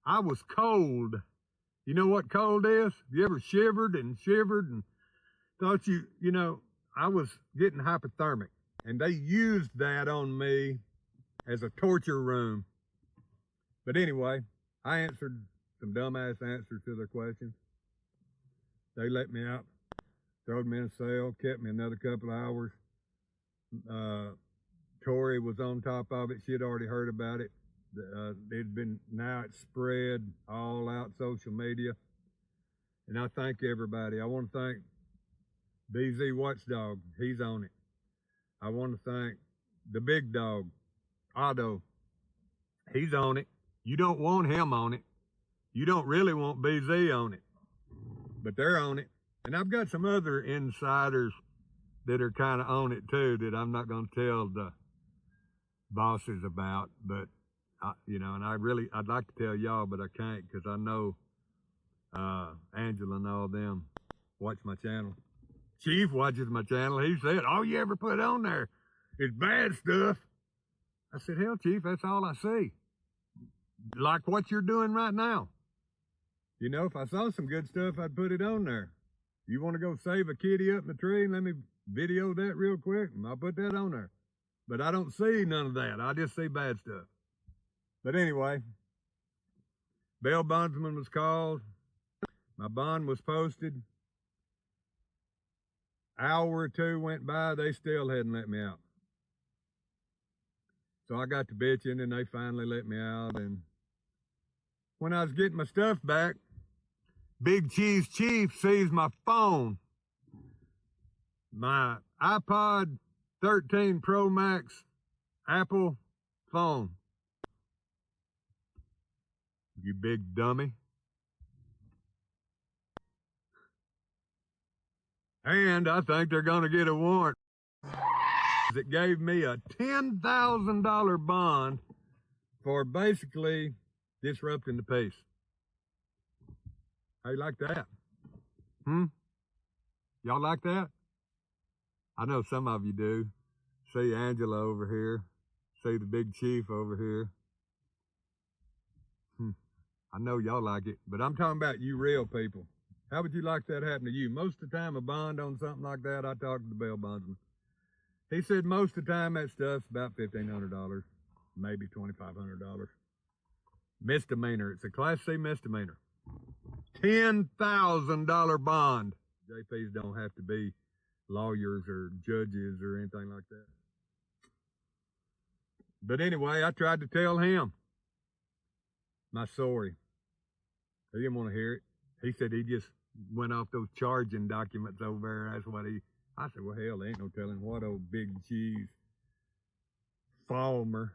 S2: I was cold. You know what cold is? You ever shivered and thought you know, I was getting hypothermic, and they used that on me as a torture room. But anyway, I answered some dumbass answers to their questions. They let me out, throwed me in a cell, kept me another couple of hours. Tori was on top of it. She had already heard about it. Now it's spread all out social media. And I thank everybody. I want to thank BZ Watchdog. He's on it. I want to thank the big dog, Otto. He's on it. You don't want him on it. You don't really want BZ on it. But they're on it. And I've got some other insiders that are kind of on it too that I'm not going to tell the bosses about. But, you know, and I'd like to tell y'all, but I can't because I know Angela and all them watch my channel. Chief watches my channel. He said, all you ever put on there is bad stuff. I said, hell, Chief, that's all I see. Like what you're doing right now. You know, if I saw some good stuff, I'd put it on there. You want to go save a kitty up in the tree and let me video that real quick? And I'll put that on there. But I don't see none of that. I just see bad stuff. But anyway, bail bondsman was called. My bond was posted. Hour or two went by, they still hadn't let me out. So I got to bitching and they finally let me out. And when I was getting my stuff back, Big Cheese Chief sees my phone. My iPod 13 Pro Max Apple phone. You big dummy. And I think they're going to get a warrant that gave me a $10,000 bond for basically disrupting the peace. How you like that? Y'all like that? I know some of you do. See Angela over here. See the big chief over here. I know y'all like it, but I'm talking about you real people. How would you like that happen to you? Most of the time, a bond on something like that, I talked to the bail bondsman. He said most of the time that stuff's about $1,500, maybe $2,500. Misdemeanor. It's a Class C misdemeanor. $10,000 bond. JPs don't have to be lawyers or judges or anything like that. But anyway, I tried to tell him my story. He didn't want to hear it. He said he just went off those charging documents over there. That's what I said, well, hell, there ain't no telling what old Big Cheese Falmer,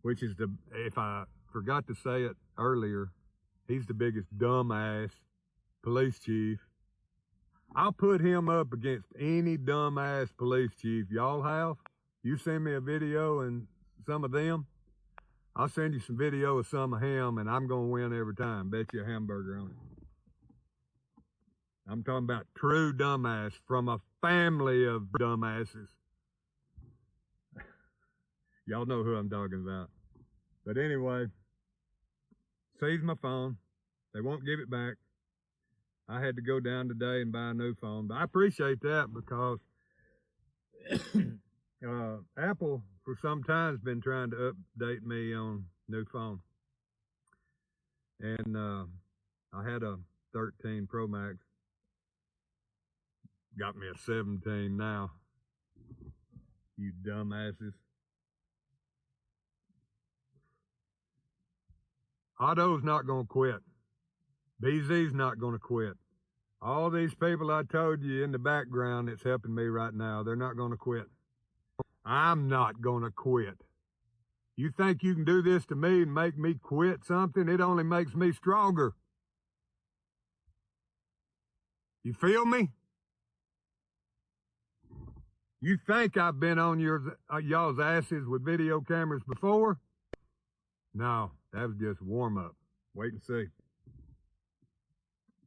S2: which is if I forgot to say it earlier, he's the biggest dumbass police chief. I'll put him up against any dumbass police chief y'all have. You send me a video and some of them, I'll send you some video of some of him, and I'm going to win every time. Bet you a hamburger on it. I'm talking about true dumbass from a family of dumbasses. Y'all know who I'm talking about. But anyway, seized my phone. They won't give it back. I had to go down today and buy a new phone. But I appreciate that because Apple for some time has been trying to update me on new phone. And I had a 13 Pro Max. Got me a 17 now. You dumbasses. Otto's not going to quit. BZ's not going to quit. All these people I told you in the background that's helping me right now, they're not going to quit. I'm not gonna quit. You think you can do this to me and make me quit something? It only makes me stronger. You feel me? You think I've been on y'all's asses with video cameras before? No, that was just warm up. Wait and see.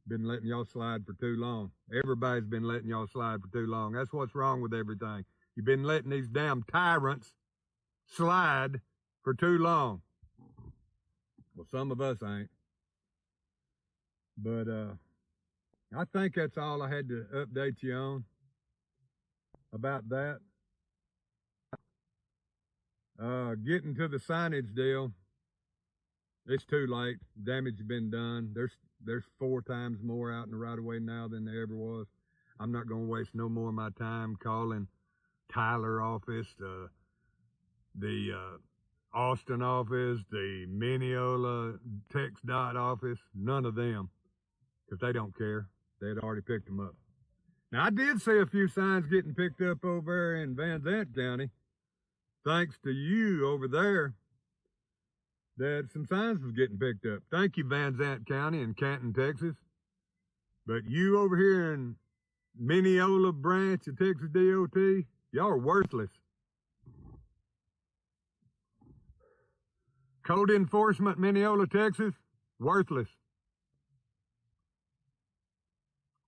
S2: Been letting y'all slide for too long. Everybody's been letting y'all slide for too long. That's what's wrong with everything. You've been letting these damn tyrants slide for too long. Well, some of us ain't. But I think that's all I had to update you on about that. Getting to the signage deal, it's too late. Damage has been done. There's 4 times more out in the right of way now than there ever was. I'm not going to waste no more of my time calling Tyler office, the Austin office, the Mineola Text Dot office. None of them, because they don't care. They'd already picked them up. Now, I did see a few signs getting picked up over there in Van Zant County. Thanks to you over there, that some signs was getting picked up. Thank you, Van Zant County in Canton, Texas. But you over here in Mineola branch of Texas DOT, y'all are worthless. Code enforcement, Mineola, Texas, worthless.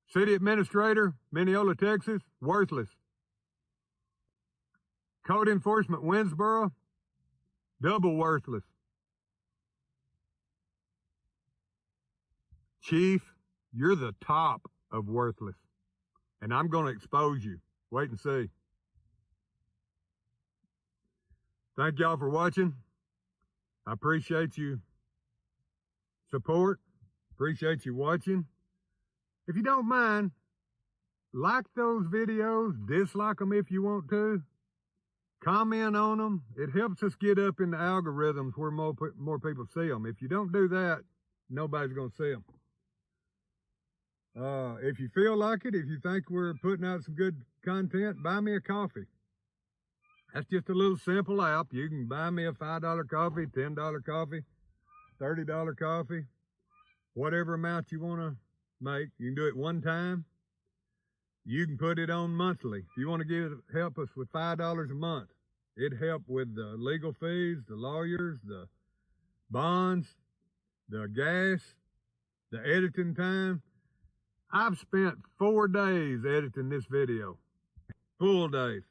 S2: City administrator, Mineola, Texas, worthless. Code enforcement, Winsboro, double worthless. Chief, you're the top of worthless. And I'm going to expose you. Wait and see. Thank y'all for watching. I appreciate you support. Appreciate you watching. If you don't mind, like those videos, dislike them if you want to. Comment on them. It helps us get up in the algorithms where more people see them. If you don't do that, nobody's going to see them. If you feel like it, if you think we're putting out some good content, buy me a coffee. That's just a little simple app. You can buy me a $5 coffee, $10 coffee, $30 coffee, whatever amount you want to make. You can do it one time. You can put it on monthly. If you want to help us with $5 a month, it'd help with the legal fees, the lawyers, the bonds, the gas, the editing time. I've spent 4 days editing this video, full days.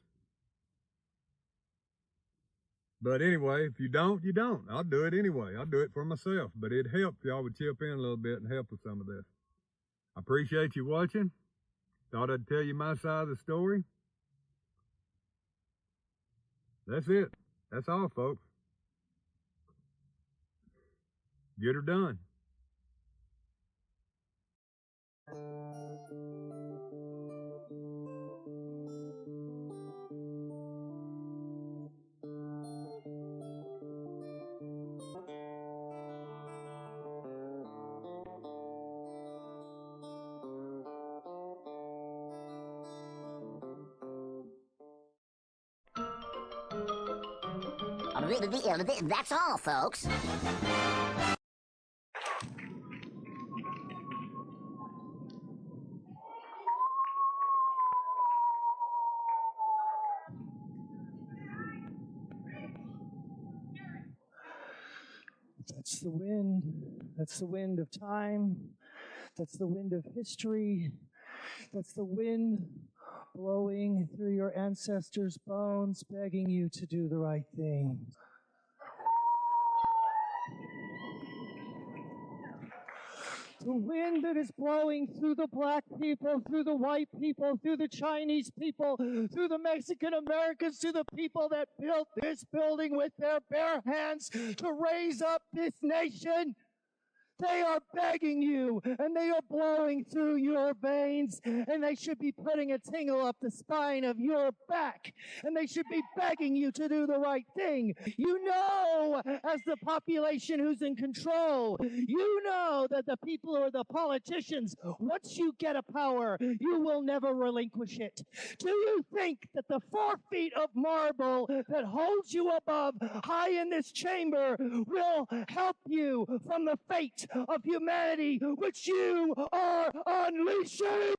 S2: But anyway, if you don't, you don't. I'll do it anyway. I'll do it for myself. But it'd help if y'all would chip in a little bit and help with some of this. I appreciate you watching. Thought I'd tell you my side of the story. That's it. That's all, folks. Get her done.
S12: That's all, folks.
S13: That's the wind. That's the wind of time. That's the wind of history. That's the wind blowing through your ancestors' bones, begging you to do the right thing. The wind that is blowing through the black people, through the white people, through the Chinese people, through the Mexican Americans, through the people that built this building with their bare hands to raise up this nation. They are begging you, and they are blowing through your veins, and they should be putting a tingle up the spine of your back, and they should be begging you to do the right thing. You know, as the population who's in control, you know that the people or the politicians, once you get a power, you will never relinquish it. Do you think that the 4 feet of marble that holds you above high in this chamber will help you from the fate of humanity which you are unleashing?